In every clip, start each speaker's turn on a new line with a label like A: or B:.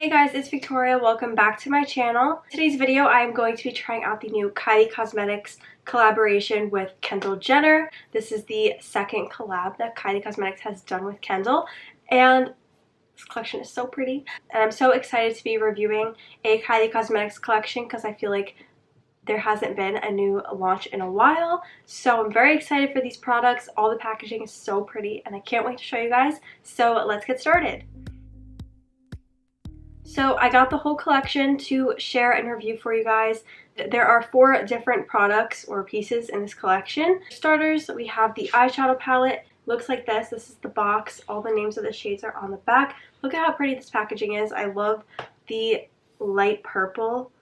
A: Hey guys, it's Victoria. Welcome back to my channel. In today's video, I am going to be trying out the new Kylie Cosmetics collaboration with Kendall Jenner. This is the second collab that Kylie Cosmetics has done with Kendall, and this collection is so pretty. And I'm so excited to be reviewing a Kylie Cosmetics collection because I feel like there hasn't been a new launch in a while. So I'm very excited for these products. All the packaging is so pretty and I can't wait to show you guys. So let's get started. So I got the whole collection to share and review for you guys. There are 4 different products or pieces in this collection. For starters, we have the eyeshadow palette. Looks like this. This is the box. All the names of the shades are on the back. Look at how pretty this packaging is. I love the light purple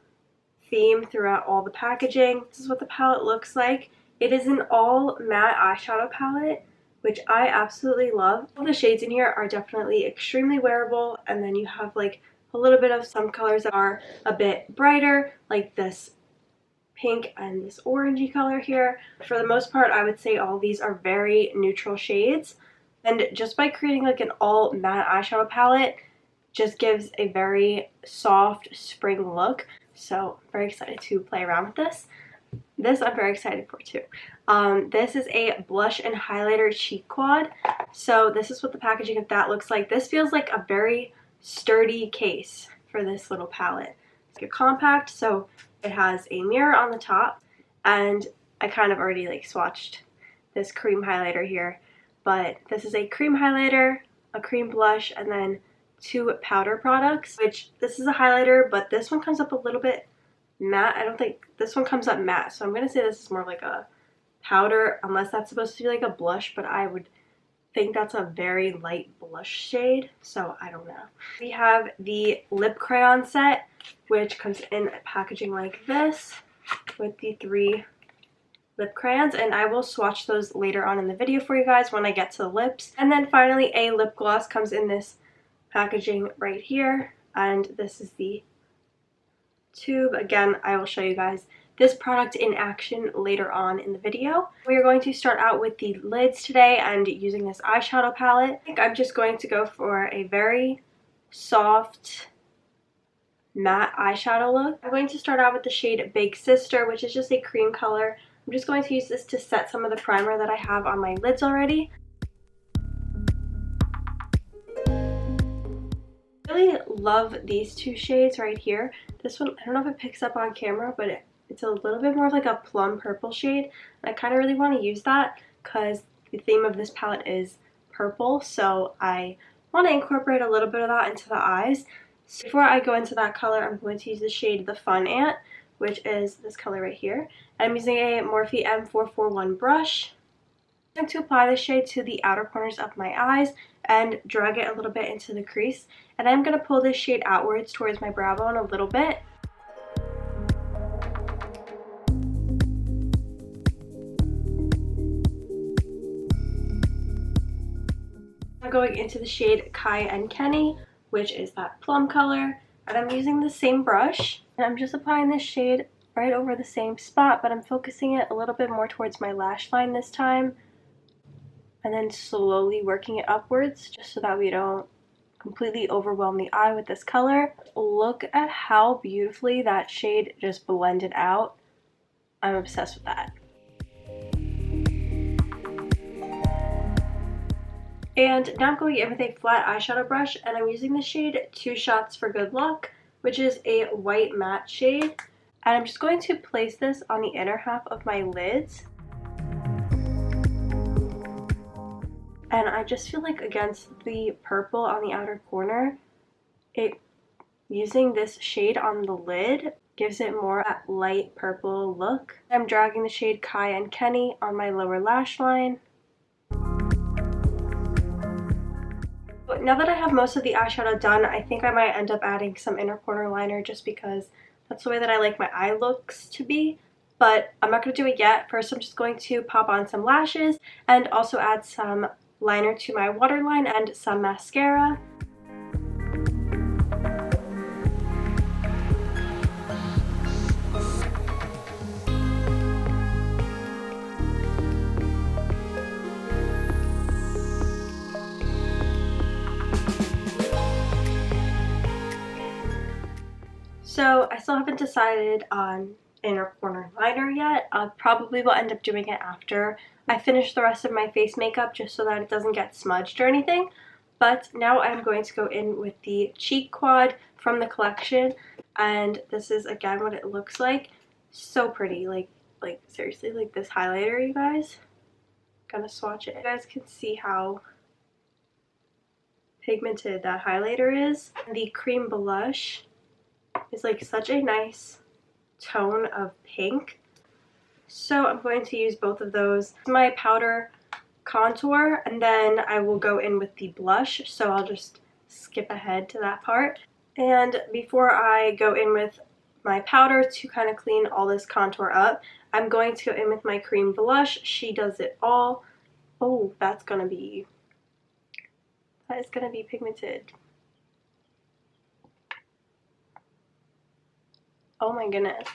A: theme throughout all the packaging. This is what the palette looks like. It is an all matte eyeshadow palette, which I absolutely love. All the shades in here are definitely extremely wearable, and then you have like a little bit of some colors that are a bit brighter, like this pink and this orangey color here. For the most part, I would say all these are very neutral shades, and just by creating like an all matte eyeshadow palette just gives a very soft spring look. So I'm very excited to play around with this. This I'm very excited for too. This is a blush and highlighter cheek quad. So this is what the packaging of that looks like. This feels like a very sturdy case for this little palette. It's like a compact, so it has a mirror on the top, and I kind of already like swatched this cream highlighter here, but this is a cream highlighter, a cream blush, and then 2 powder products, which this is a highlighter, but this one comes up a little bit matte. I don't think this one comes up matte, so I'm gonna say this is more like a powder, unless that's supposed to be like a blush, but I would think that's a very light blush shade, so I don't know. We have the lip crayon set, which comes in a packaging like this with the 3 lip crayons, and I will swatch those later on in the video for you guys when I get to the lips. And then finally a lip gloss comes in this packaging right here, and this is the tube. Again, I will show you guys this product in action later on in the video. We are going to start out with the lids today and using this eyeshadow palette. I think I'm just going to go for a very soft matte eyeshadow look. I'm going to start out with the shade Big Sister, which is just a cream color. I'm just going to use this to set some of the primer that I have on my lids already. I really love these 2 shades right here. This one, I don't know if it picks up on camera, but it's a little bit more of like a plum purple shade, and I kind of really want to use that because the theme of this palette is purple, so I want to incorporate a little bit of that into the eyes. So before I go into that color, I'm going to use the shade The Fun Ant, which is this color right here. I'm using a Morphe M441 brush. I'm going to apply the shade to the outer corners of my eyes and drag it a little bit into the crease, and I'm going to pull this shade outwards towards my brow bone a little bit. I'm going into the shade Kai and Kenny, which is that plum color, and I'm using the same brush, and I'm just applying this shade right over the same spot, but I'm focusing it a little bit more towards my lash line this time, and then slowly working it upwards just so that we don't completely overwhelm the eye with this color. Look at how beautifully that shade just blended out. I'm obsessed with that. And now I'm going in with a flat eyeshadow brush, and I'm using the shade 2 Shots for Good Luck, which is a white matte shade. And I'm just going to place this on the inner half of my lids. And I just feel like against the purple on the outer corner, using this shade on the lid gives it more that light purple look. I'm dragging the shade Kai and Kenny on my lower lash line. But now that I have most of the eyeshadow done, I think I might end up adding some inner corner liner just because that's the way that I like my eye looks to be. But I'm not going to do it yet. First, I'm just going to pop on some lashes and also add some liner to my waterline and some mascara. So I still haven't decided on inner corner liner yet. I probably will end up doing it after I finish the rest of my face makeup, just so that it doesn't get smudged or anything. But now I'm going to go in with the cheek quad from the collection, and this is again what it looks like. So pretty, like seriously, like this highlighter, you guys. I'm gonna swatch it. You guys can see how pigmented that highlighter is. The cream blush is like such a nice tone of pink, so I'm going to use both of those. My powder contour, and then I will go in with the blush, so I'll just skip ahead to that part. And before I go in with my powder to kind of clean all this contour up, I'm going to go in with my cream blush. She Does It All. Oh, that is gonna be pigmented. Oh my goodness,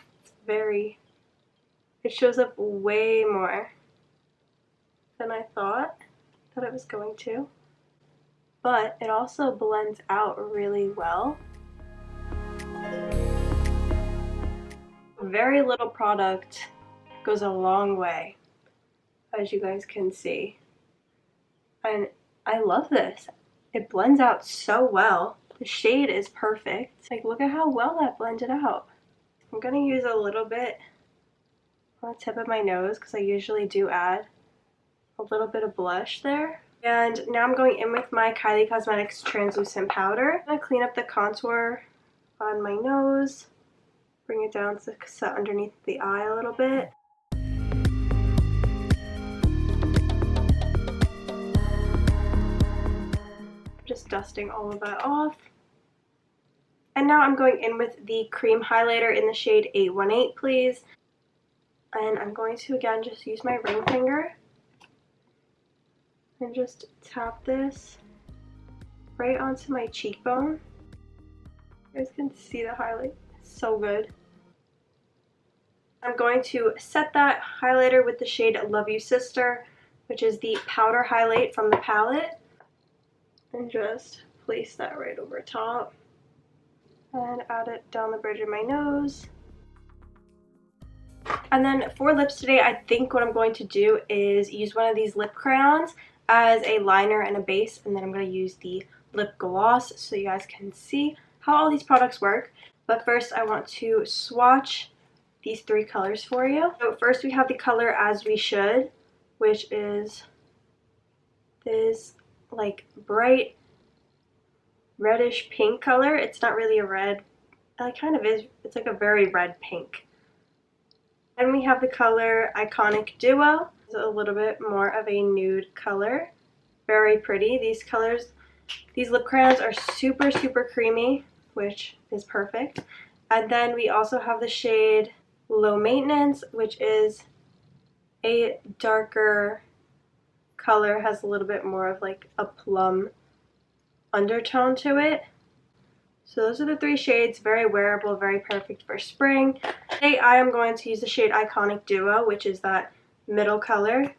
A: it shows up way more than I thought that it was going to, but it also blends out really well. Very little product goes a long way, as you guys can see, and I love this. It blends out so well. The shade is perfect. Like, look at how well that blended out. I'm gonna use a little bit on the tip of my nose because I usually do add a little bit of blush there. And now I'm going in with my Kylie Cosmetics translucent powder. I'm gonna clean up the contour on my nose, bring it down to set underneath the eye a little bit. Just dusting all of that off. And now I'm going in with the cream highlighter in the shade 818, please. And I'm going to again just use my ring finger and just tap this right onto my cheekbone. You guys can see the highlight. It's so good. I'm going to set that highlighter with the shade Love You Sister, which is the powder highlight from the palette, and just place that right over top and add it down the bridge of my nose. And then for lips today, I think what I'm going to do is use one of these lip crayons as a liner and a base, and then I'm going to use the lip gloss so you guys can see how all these products work. But first I want to swatch these three colors for you. So first we have the color As We Should, which is this like bright reddish pink color. It's not really a red, it kind of is, it's like a very red pink. Then we have the color Iconic Duo. It's a little bit more of a nude color. Very pretty. These colors, these lip crayons are super, super creamy, which is perfect. And then we also have the shade Low Maintenance, which is a darker color, has a little bit more of like a plum undertone to it. So those are the three shades, very wearable, very perfect for spring. Today I am going to use the shade Iconic Duo, which is that middle color.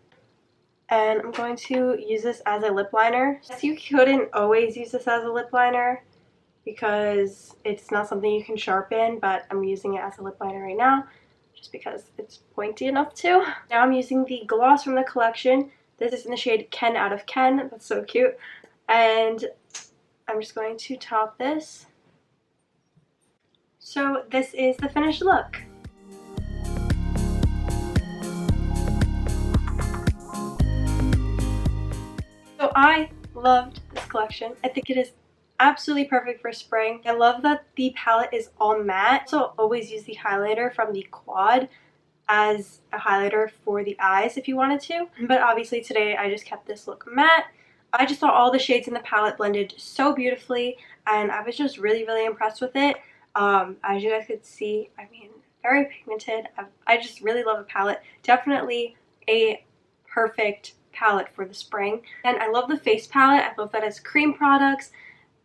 A: And I'm going to use this as a lip liner. So you couldn't always use this as a lip liner because it's not something you can sharpen, but I'm using it as a lip liner right now just because it's pointy enough to. Now I'm using the gloss from the collection. This is in the shade Ken Out of Ken. That's so cute. And I'm just going to top this. So this is the finished look. So I loved this collection. I think it is absolutely perfect for spring. I love that the palette is all matte. So always use the highlighter from the quad as a highlighter for the eyes if you wanted to. But obviously today I just kept this look matte. I just thought all the shades in the palette blended so beautifully, and I was just really, really impressed with it. As you guys could see, I mean, very pigmented. I just really love the palette. Definitely a perfect palette for the spring. And I love the face palette. I love that it's cream products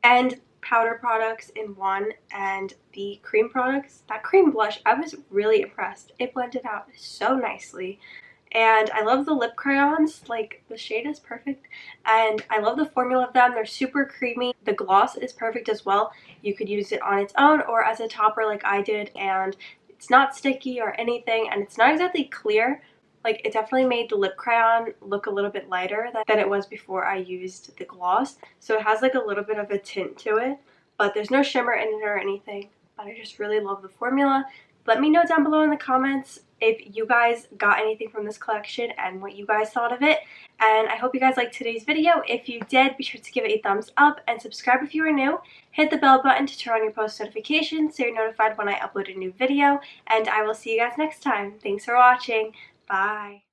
A: and powder products in one, and the cream products, that cream blush, I was really impressed. It blended out so nicely, And I love the lip crayons. Like, the shade is perfect, and I love the formula of them. They're super creamy. The gloss is perfect as well. You could use it on its own or as a topper like I did, and it's not sticky or anything, and it's not exactly clear. Like, it definitely made the lip crayon look a little bit lighter than it was before I used the gloss. So it has like a little bit of a tint to it, but there's no shimmer in it or anything. But I just really love the formula. Let me know down below in the comments if you guys got anything from this collection and what you guys thought of it. And I hope you guys liked today's video. If you did, be sure to give it a thumbs up and subscribe if you are new. Hit the bell button to turn on your post notifications so you're notified when I upload a new video. And I will see you guys next time. Thanks for watching. Bye.